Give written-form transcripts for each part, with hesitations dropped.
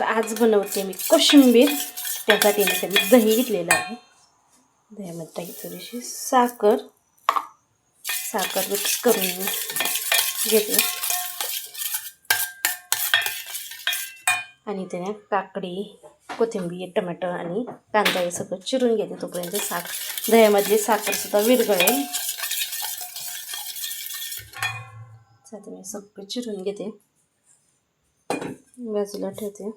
तर आज बनवते मी कोशिंबीर. त्यासाठी मी दही घेतलेलं आहे. दह्यामध्ये टाकी थोडीशी साखर मिक्स करून घेते आणि त्याने काकडी, कोथिंबीर, टोमॅटो आणि कांदा हे सगळं चिरून घेते. तोपर्यंत दह्यामधली साखर सुद्धा विरघळेल. आता मी सगळं चिरून घेते, बाजूला ठेवते.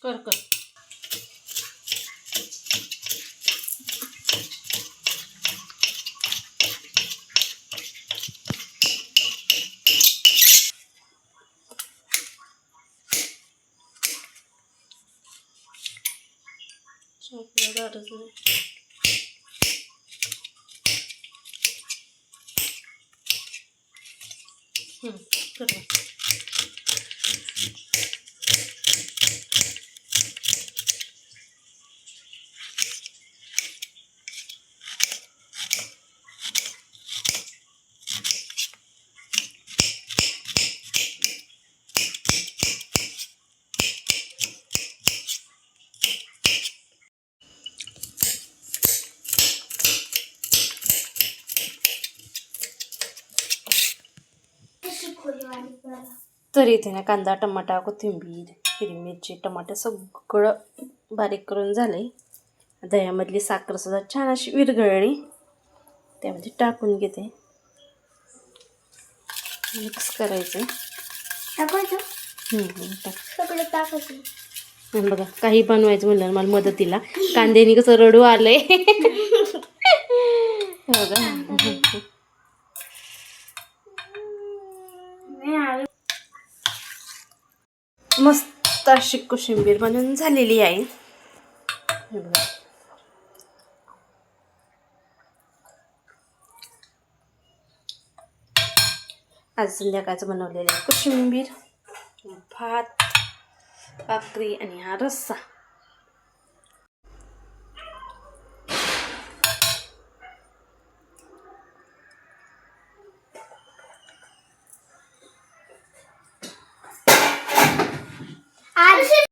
कर दारच नाही. कर तर इथे ना कांदा, टमाटा, कोथिंबीर, हिरवी मिरची, टमाटर सगळं बारीक करून झालंय. दह्यामधली साखर सुद्धा छान अशी विरघळली. त्यामध्ये टाकून घेते, मिक्स करायचं. सगळं टाकायचं. बघा, काही बनवायचं म्हणलं मला मदतीला कांद्याने कसं रडू आलंय. बघा मस्त अशी कोशिंबीर बनवून झालेली आहे. आज संध्याकाळचं बनवलेलं आहे कोशिंबीर, भात, भाकरी आणि हा रस्सा.